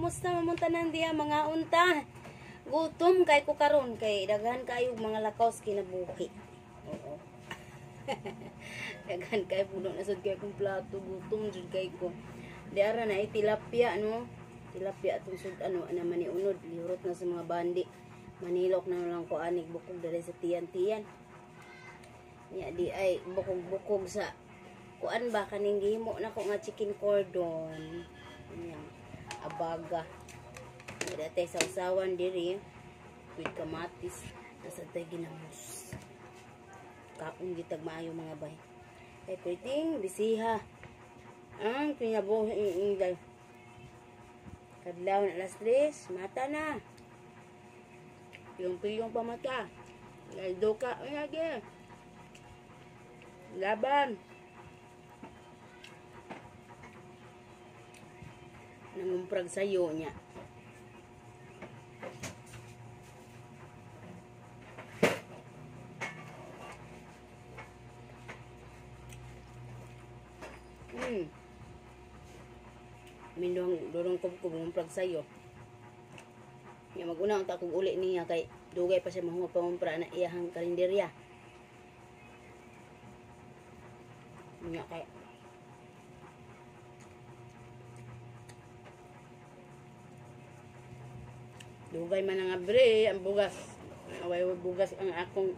kumusta mamunta nang diha mga unta? Gutom kay ko karon kay daghan kayo mga lakaws kinabuhi. Oo. Daghan kay puno na sad kay kong plato, gutom jud kay ko. Diara na tilapia no. Tilapia atong sud ano naman ni unod, lihurot na sa mga bandi. Manilok na lang ko anig bukog dali sa tiyan-tiyan. Nya di ay bukog-bukog sa kuan ba kaning gihimo na ko nga chicken cordon. Nya abaga. Dati sa usawan diri with kamatis nasa tay ginamos. Kapon gitag maayo mga bay. Kay pwedeng bisiha. Ang pinabuhi ingay. Kadlaw na alas 3, mata na. Piyong pa mata. Laldo ka. Lagi. Laban. Nangumprag sayo niya. Dorong ko bumumprag sayo. Nga mag-una ang takog uli niya kay dugay pa siya mahunga pamumpra na iyahang karinderya. Nga kay dugay man nga bre ang bugas. Away bugas ang akong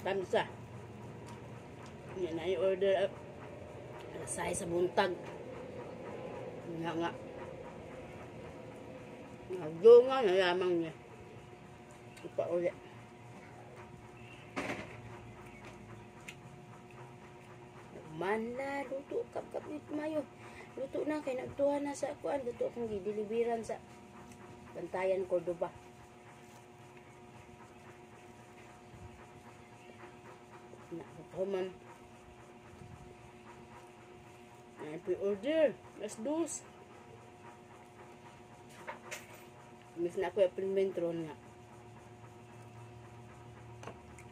tamsa. Nga na i-order alasay sa buntag. Nga. Nagdunga na lamang niya. Ipauli. Manla, luto, kap nito mayo. Luto na, kay nagtuwa na sa kuan. Luto akong gideliveran sa Bantayan, Cordoba. Nakukuman. Order. Let's do. Miss na ako yung inventron nga.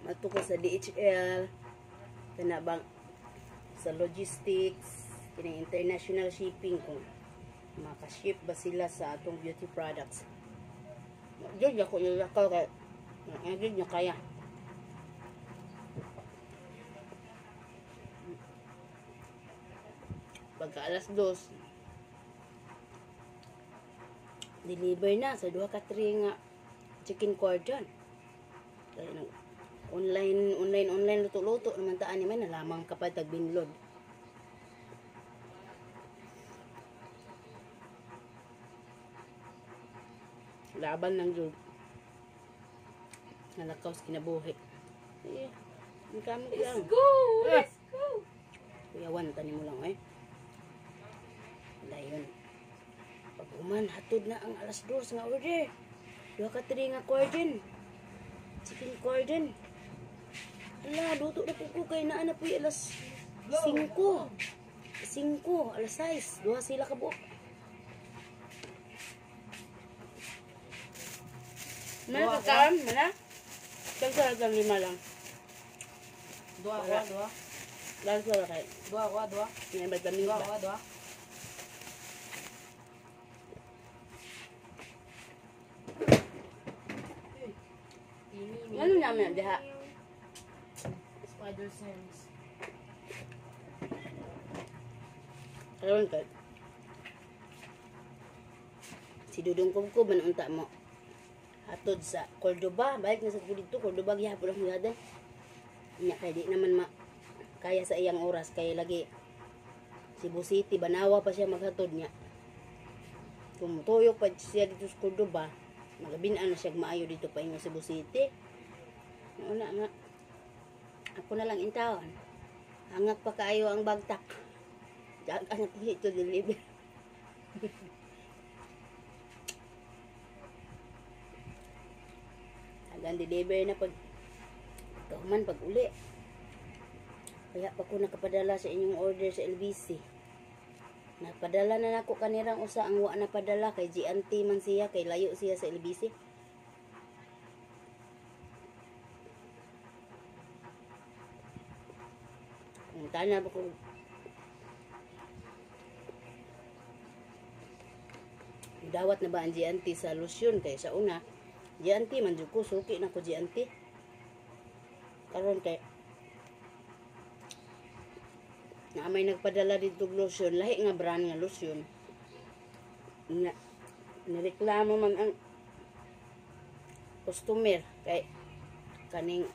Mato ko sa DHL. Tanabang sa logistics. Kining international shipping ko. Makaship ba sila sa atong beauty products. Diyan ako yung lakaw kaya. Diyan niya kaya. Pagka alas 2. Deliver na sa 2 ka 3 nga chicken cordon. Online luto-luto naman taan ni man nalamang kapag tagbinlod. Laban ng jud. Nalakaw sa kinabuhi. Eh, kamot lang. Let's go! Let's go! Kuyawan tani mo lang dayon. Pag uman hatod na ang alas 2 nga order. 2 ka 3 nga cordon. Chicken cordon. Ala, luto na po kay naa na po alas 5. 5, alas 6. 2 sila ka buok. Mana kakam? Mana? Tagsa lang 5 lang. 2. Langsung lah kayak. 2. Ini baca minggu. 2. Ano namin diha? Spider sense. Karon ka. Si Dudong Kubkub man unta mo. Hatod sa Cordoba, balik na sa dito Cordoba gihapon ang gada. Nya kay di naman kaya sa iyang oras kay lagi Cebu City Banawa pa siya maghatod niya. Kung tuyok pa siya dito sa Cordoba, magabinaan na siya maayo dito pa inyo Cebu City. Una nga. Ako na lang intawon. Hangak pa kaayo ang bagtak. Diyan anak dito deliver. Hanggang deliver na pag kahuman pag uli. Kaya pa ko nakapadala sa inyong order sa LBC. Napadala na nako kanirang usa ang wa na padala kay GNT man siya kay layo siya sa LBC. Ang tanya ba ko Dawat na ba ang GNT sa lotion kay sa una. GNT man jud ko suki na ko GNT. Karon kay na may nagpadala dito lotion, lahi nga brand nga lotion. Nga nireklamo man ang customer kay kaning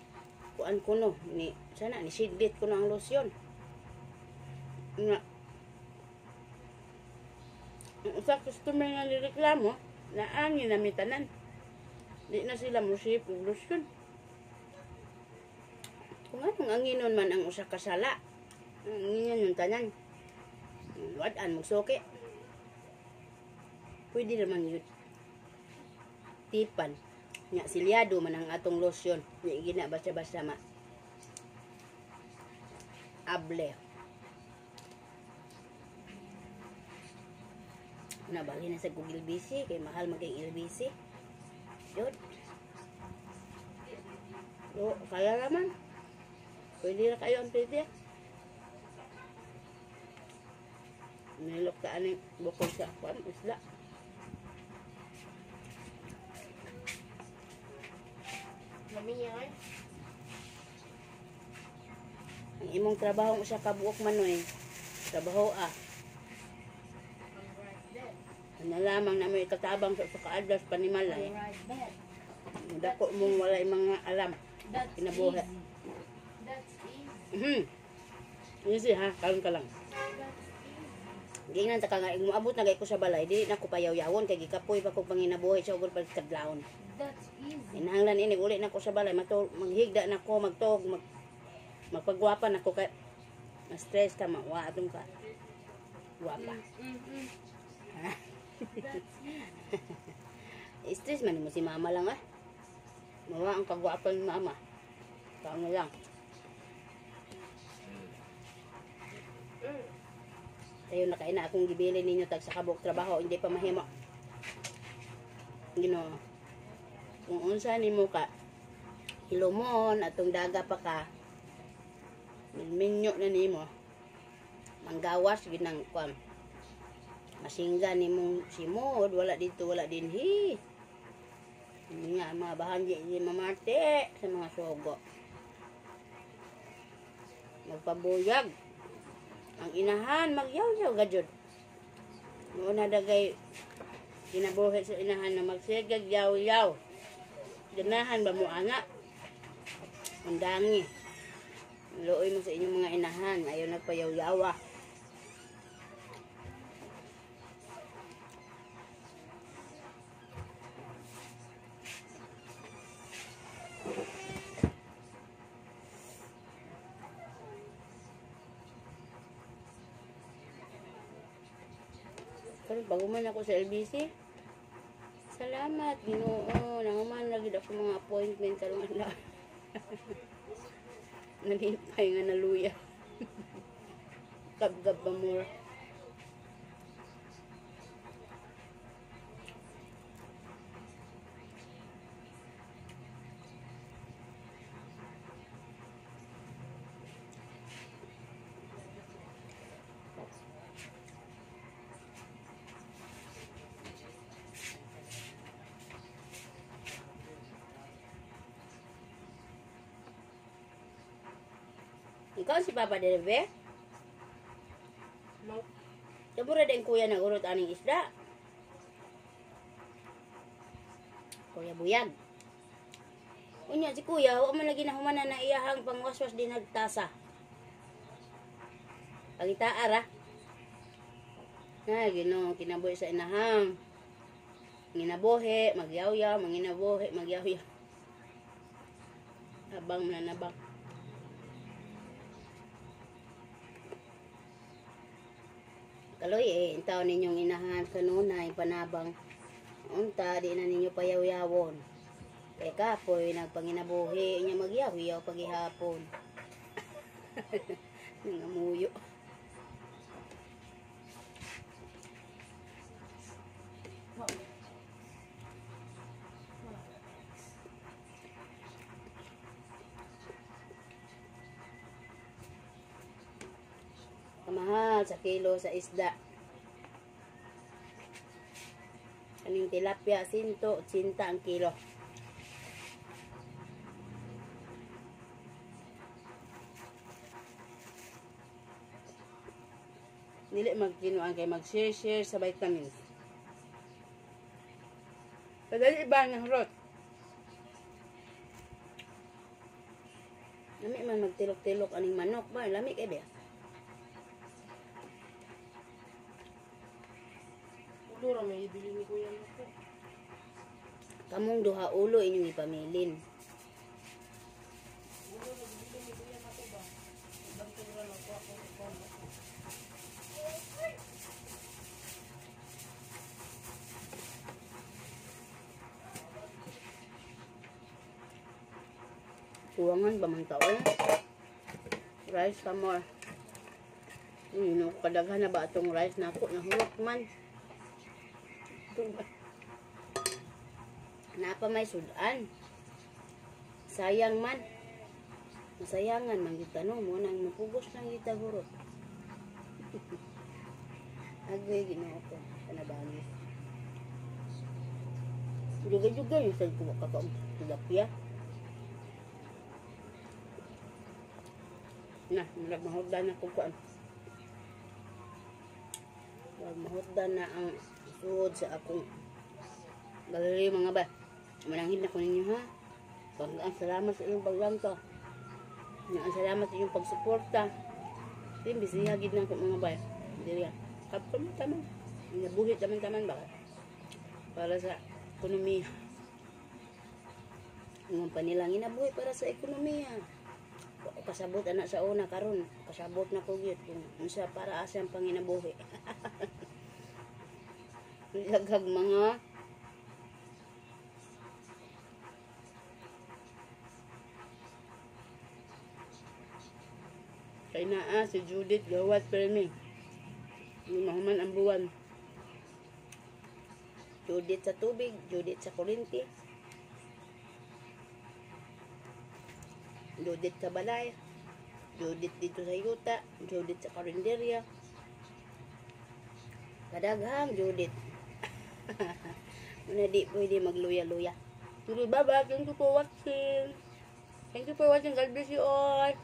kuan ko no ni sana ni sidlit ko na ang lotion. Nga ang usa customer nga nireklamo na angin na mitanan. Di na sila mo sip og lotion. Kung anong anginon man ang usa ka sala, angin yung tanan. Wad-an magsuki. Pwede naman yun. Tipan. Nga silyado man ang atong lotion. Nga gina basta-basta ma. Able. Nabali na sa Google BC. Kay mahal maging LBC. Yun. So, kaya naman. Pwede na kayo ang pwede. Nilok ka aning bukol sa kwan, isla. Mamiyay. Ang imong trabaho mo sa kabuok manoy. Trabaho I'm right there. Ano lamang na may katabang sa kaadlas panimalay. I'm right there. Dako mong walay mga alam. That's Kinabuhi. easy. That's easy. Easy ha, kalon ka lang. That's easy. Gingnan ta ka nga moabot na gay ko sa balay, di na ko payaw-yawon kay gikapoy pa ko panginabuhi sa ugod pagkadlawon. That's easy. Inahanglan ini uli na ko sa balay, maghigda na ko, magpagwapa na ko kay ma-stress ka, mawa atong ka. Guwapa. That's easy. Stress man mo si mama lang ah. Mawa ang kagwapan ni mama. Tao na lang. Tayo na kayo na akong gibili ninyo tag sa kabuk trabaho, hindi pa mahimo. Ginoo. Kung unsa nimo ka hilumon atong daga pa ka. Minyo na nimo. Manggawas ginang kwan. Masingga nimong simod, wala dito, wala dinhi. Hindi nga mga bahagi di mamarte sa mga sogo. Magpabuyag. Ang inahan, magyaw-yaw gajud. Muna dagay kinabuhi sa inahan na magsigag yaw-yaw. Ganahan ba mo ana? Undangi. Luoy mo sa inyong mga inahan, ayaw nagpayaw-yawa. Pero bago man ako sa LBC, salamat, Ginoo. Nangaman lagi ako mga appointment karong adlaw. Nalipay nga naluya. Gab-gab ba mo? Ikaw si Papa Derebe? Nope. Kabura din kuya na urot aning isda. Kuya Buyag. Unya si kuya, wa man lagi nahumanan na iyahang pangwaswas din nagtasa. Pagitaar ah. Na Ginoo kinabuhi sa inahang. Nginabuhi, magyaw-yaw, manginabuhi, magyaw-yaw. Abang na nabang. Kaloy taon ninyong inahan kanunay panabang. Unta di na ninyo payaw-yawon. Kay kapoy nagpanginabuhi nya magyaw-yaw pagihapon. Nangamuyo. Kamahal sa kilo sa isda. Kaning tilapia 180 ang kilo. Dili magkinuan kay mag-share sa vitamins. Kadali ba ng rot? Lami man magtilok-tilok aning manok ba? Lami kay ba? Ulo ra may ibili ni Kuya Nako. Kamong duha ulo inyong ipamilin. Ulo ra ibili ni Kuya Nako ba? Bantog ra lang ko ako ko. Kuwangan ba man taon? Rice pa more. Kadaghan na ba itong rice na ako? Nahulok man. Napa may sudan. Sayang man. Masayangan man kita no mo nang mapugos lang kita gurot. Agay ginoo ko kanabangis. Juga-juga yung sa ko kakaom tilapia. Nah, mahuddan na ko kuan. Mahuddan na ang suod sa akong galeri mga ba. Mananghin na ko ninyo ha. Ang salamat sa inyong paglangka. Ang salamat sa inyong pagsuporta. Din bisiya gid na ko mga bay. Dili ya. Kapon taman. Nabuhit taman ba. Para sa ekonomiya. Ang panilang inabuhi para sa ekonomiya. Kasabot anak sa una karon. Kasabot na ko gyud kung unsa para asang panginabuhi. Laghag mga kay naa si Judith gawat permi. Mahuman ang buwan. Judith sa tubig, Judith sa kuryente. Judith sa balay. Judith dito sa yuta, Judith sa karinderya. Kadaghang Judith. Muna di pwede magluya-luya. Bye-bye. Thank you for watching. God bless you all.